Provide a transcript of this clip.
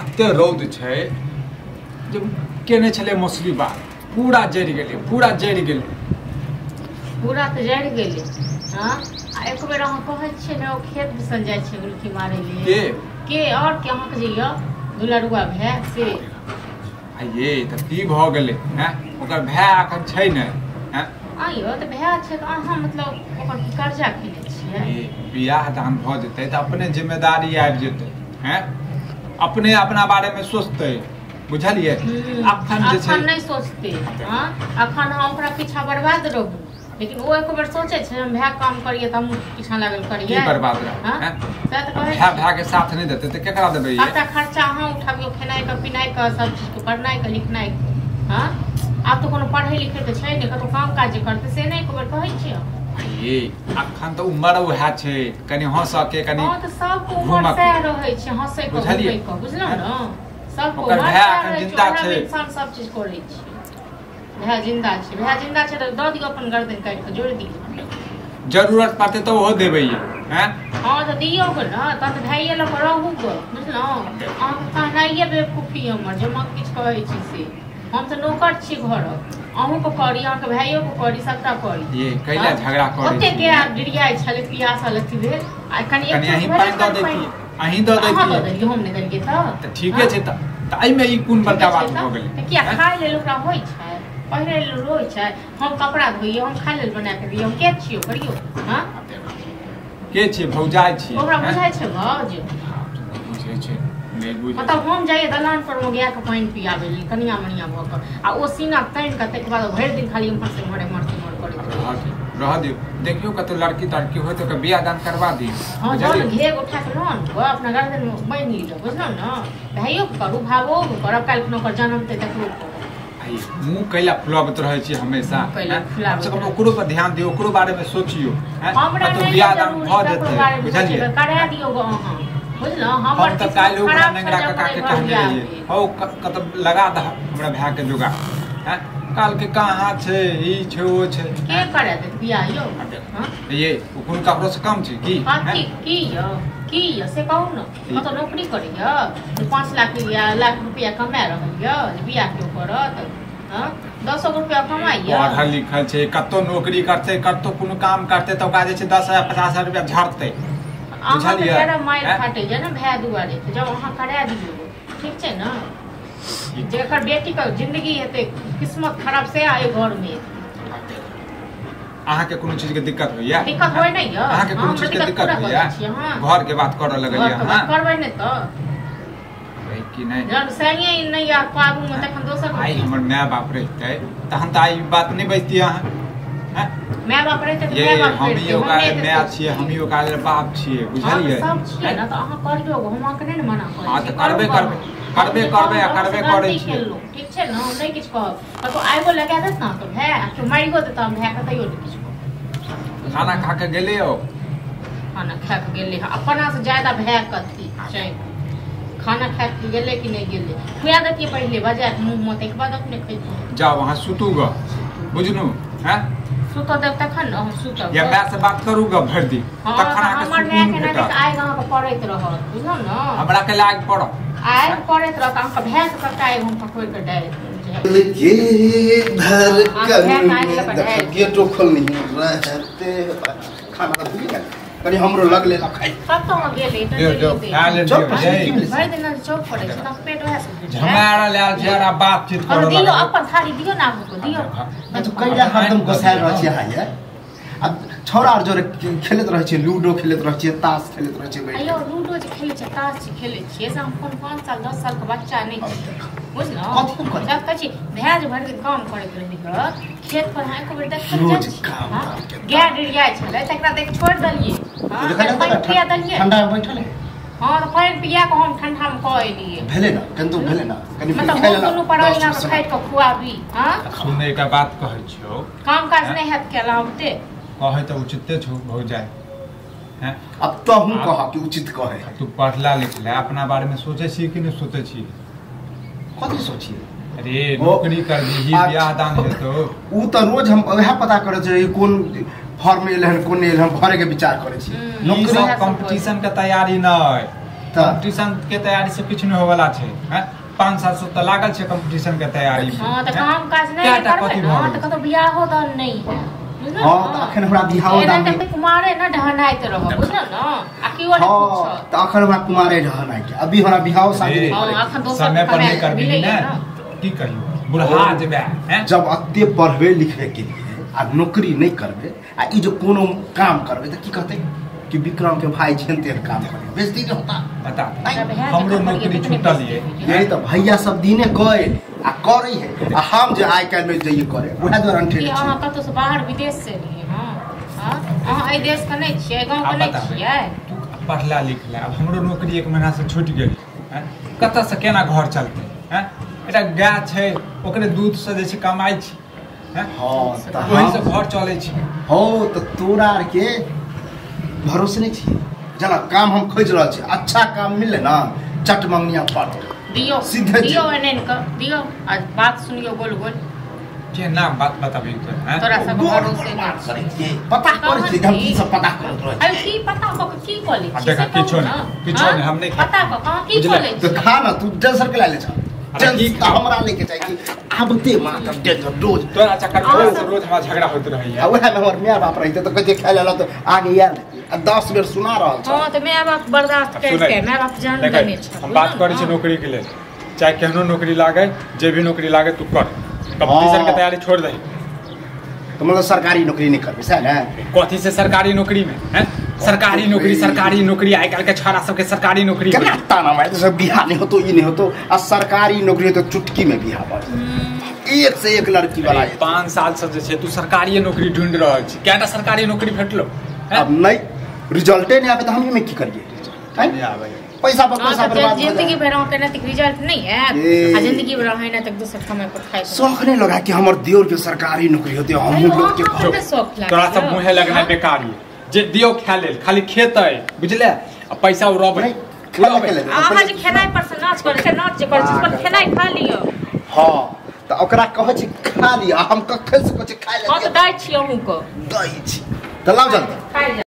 अते रौद छै जे केने छले मौसरी बात पूरा जरि गेलै पूरा तो जरि गेलै हां आ एक बेर अहाँ कहै छियै ने खेत बिसन जाइ छै गुलकी मारै ले के और के अहाँ के जइयो दुलरुआ भै से ये त की भ गेलै हैं ओकर भै अखन छै ने हैं आइयो त भै छै त अहाँ मतलब ओकर कर्जा केने छियै बियाह दान भ जेतै त अपने जिम्मेदारी आबि जेतै हैं अपने अपना बारे में सोचते बुझलिए अखन जे छै अखन नहीं सोचते हां अखन हम ओकरा पीछा बर्बाद रहू लेकिन वो एक बार सोचे छै हम भै काम करिए त हम पीछा लागल करिए की बर्बाद रह हैं से त कहै भै के साथ नहीं देते त केकरा देबै ये सबटा खर्चा अहाँ उठाबियो खेनाइ का पिनाइ का सब चीज के पढ़नाइ का लिखनाइ हां आप तो कोनो पढ़ै लिखै त छै ने कतो काम काज करते से नहीं एक बार कहै छियै ये अखन त उमर उहा छै कनी हंस के कनी हां त सब को उमर से रहै छै हंसै को बुझै को बुझलौ न सब को उमर से जिंदा छै इंसान सब चीज करै छै भै जिंदा छै त द दियो अपन गर्दन काट के जोड़ दियो जरूरत पड़ते तो वो देबै हैं हां त दियो को न त भाइये ल रहू को बुझलौ अहाँ कहनाइए बेवकूफी हमर जे हम किछ कहै छी से हम त नौकर छी घर अहूँ को करी अहाँ के भाइयों को करी सबटा करी ये कैला झगड़ा करी ओते के आप डिरियाई छले पियासल अथि भेल आ कनी एक अहीं पानी द देखिए अहीं द देखिए हम नहीं देलिए त ठीके छै त एई में ई कोन बड़का बात भ गेलै त किया खाइ लेल ओकरा होय छै पहिरे लेल रोय छै हम कपड़ा धोइए हम खाइ लेल बना के दिए हम के छियो करियो हां के छी भौजाई छी ओकरा बुझाय छै भौज बुझै छै नहीं बुझै मतलब हम जाइए दलान पर में गया के पानी पियाबे लिए कनिया मनिया भ के आ ओ सीना तान के तक बाद भरि दिन खाली हम से मरे मर करैत रह दियो देखियो कतो लड़की तड़की होय तो के बियाह दान करवा दी हां जन घेग उठा के लोन अपना गर्दन में बांध लीजिए बुझलो न भाइयो को करू भावो को करब काल कोनो कर जन्म ते देखलो भाई मुंह कैला फुलावत रहै छी हमेशा सब ओकरो पर ध्यान दियो ओकरो बारे में सोचियो हैं तो बियाह दान भ जेतै बुझलिए करा दियो गो अहाँ बुझलो हम त काल ओकरा नंगरा काका के कहने रहिए हो कत लगा द हमरा भै के जुगा हैं काल के कहां छै ई छै ओ छै के करे दे बियाह यो हां ये कोन ककरो से कम छै की की यो से कहू न कत नौकरी करियो 5 लाख रुपया कमा रहलियो बियाह क्यों करत हां 10 रुपया कमाइयो पढ़ल लिखल छै कतो नौकरी करते कतो कोनो काम करते त ओकरा जे छै 10,000 50,000 रुपया झड़ते बुझलिए अरे माइल फाटे जे न भै दुआरे जब अहाँ करा दियो ठीक छै न जेकर बेटी का जिंदगी हेते किस्मत खराब से आए घर में अहाँ के कोनो चीज के दिक्कत होइया दिक्कत होय नै य अहाँ के कोनो चीज के दिक्कत होइया घर के बात करऽ लगलिए हां करबै नै त कि नै जब सही नै या काबू में तखन दोसर आई हमर माय बाप रहते तहन त आई बात नै बजती अहाँ हैं माय बाप रहते ये हम ई ओका माय छियै हम ई ओका बाप छियै बुझलिए सब छियै न त अहाँ करियो हम अहाँ के नै मना करै हां त करबे आ करबे करै छियै ठीक छै न हम नै किछ कहब तो आइगो लगा देत न तो भै तो मारिगो देत हम भै के तइयो नै किछ खाना खा के गेले हो खाना खा के गेले अपना से ज्यादा भै कथी छै खाना खा के गेले कि नहीं गेले खुआ देती पहले बजा मुंह मत एक बाद अपने खइतो जाओ वहां सुतूगा बुझनु हैं सुतो देव तखन हम सुतो या मैं से बात करूंगा भर दिन तखन आके हमर नया के ना आइ गांव के पड़ैत रह बुझलो न हमरा के लाग पड़ो आइ पड़ैत रह हम के भैंस करता आइ हम पकड़ के डाल ये धड़कन गेटो खोल नहीं रहते खाना तो भूल गए कनी हमरो लग ले खाई सब तो गेले त भाई दिन चौक पड़े छ त पेट होय झमारा लाल जरा बातचीत करो दियो अपन थारी दियो ना हमको दियो तो कैला हरदम गोसाय रह छी हाय अब छोरा और जोरे खेलत रह छी लूडो खेलत रह छी ताश खेलत रह छी अयो लूडो जे खेले छ ताश खेले छी से हम 5 साल 10 साल के बच्चा नहीं छी बुझलो जब कछि भैज भर दिन काम करत रही ह खेत पर हां को बेटा रोज काम गाय डिरिया छले तकरा देख छोड़ दलिए हां ठंडा में बैठल है हां तो पानी पिया को हम ठंडा में कह लिए भेले ना कनी भेले ना कनी मतलब कोनो पड़ाइया के खाइ के खुआबी हां सुने का बात कहै छियो काम काज नहीं हत केला होते कहे तो उचिते हो जाए हैं अब तो हम कहा कि उचित कहे तू पढ़ला लिखला अपना बारे में सोचे छी कि नहीं सोचे छी कथि सोचिए अरे नौकरी कर दी बियाह दान हेतो उ त रोज हम वह पता करे छै कोन फॉर्म एलहन कोन एलहन भरे के विचार करे छी नौकरी कंपटीशन के तैयारी नै कंपटीशन के तैयारी से कुछ नहीं होवला छे हैं 5 साल से त लागल छे कंपटीशन के तैयारी में हां त काम काज नहीं करबे न त कतो बियाह हो त नहीं हां त अखन हमरा बियाह दाम त कुमारे न ढहनाइत रह बुझल न आ की वाला पूछ त अखन हमरा कुमारे ढहनाइ के अभी हमरा बियाह शादी हां अखन दोसर समय पर नहीं करबी ना की करियो बुढ़ा जेबे हैं जब अत्ते पढ़बे लिखे के लिए आ नौकरी नहीं करबे आ ई जो कोनो काम करबे त की कहते कि विक्रम के भाई जनते काम करे बेइज्जती नहीं होता बता हमरो नौकरी छूटल ये यही तो भैया सब दिने गए आ करे है आ हम जे आइ काल में जइए करे उहे दौरान ठेले छी हां कतो से बाहर विदेश से लिए हां हां ए देश का नहीं छिए गांव का नहीं छिए तू पढ़ला लिखला अब हमरो नौकरी 1 महीना से छूट गेल हैं कत से केना घर चलते हैं एटा गाय छै ओकरे दूध से जे छै कमाई छी हैं हां त वही से घर चले छी हो त तोरा के भरोसे नहीं छी जना काम हम खोज रहल छी अच्छा काम मिले ना चट मंगनिया पट दियो सीधे दियो एनन का दियो आज बात सुनियो गोल गोल के ना बात बताबी तो हैं तोरा सब भरोसे बात करे छी पता करे छी हम की सब पता करत रह अरे की पता को की कॉलेज देखा किछो नहीं हम नहीं पता को कहां की कॉलेज तो खा ना तू टेंशन के ले छ टेंशन हमरा लेके चाहिए आबते मां तब टेंशन रोज तोरा चक्कर में रोज हमरा झगड़ा होत रहई आ ओहे में हमर माय बाप रहिते तो कते खाय लेला तो आगे यार 10 बेर सुना रहल छ हां तो माय बाप बर्दाश्त करके माय बाप जान देने छ हम बात करै छी नौकरी के लेल चाहे केहनो नौकरी लागे जे भी नौकरी लागे तू कर कंपटीशन के तैयारी छोड़ दे तो मतलब सरकारी नौकरी नहीं करबे सही ना कथी से सरकारी नौकरी में हैं सरकारी नौकरी आइ काल के छाड़ा सबके सरकारी नौकरी केना ताना मारे तो सब बिहार नहीं होतो ई नहीं होतो आ सरकारी नौकरी तो चुटकी में बिहार पर एक से एक लड़की वाला 5 साल से जे छै तू सरकारी नौकरी ढूंढ रहल छी केटा सरकारी नौकरी भेटलो अब नहीं रिजल्टे नहीं आवे तो हम में की करिए नहीं आवे पैसा बर्बाद जिंदगी भर के ना तक रिजल्ट नहीं है आ जिंदगी भर है ना तक दूसर समय पर खाए शौक नहीं लगा कि हमर देवर के सरकारी नौकरी होते हम लोग के शौक लगा तोरा सब मुहे लगना बेकार है जे दियो खा लेल खाली खेतै बुझले आ पैसा उड़ब नहीं खेला के ले अहाँ जे खेनाइ पर से नाच करे छै नाच जे करे छै पर खेनाइ खा लियो हां त ओकरा कहै छी खा लिया हम कखन से कहै छी खाइ ले हां त दै छी अहूँ को दै छी त लाउ जल्दी खाइ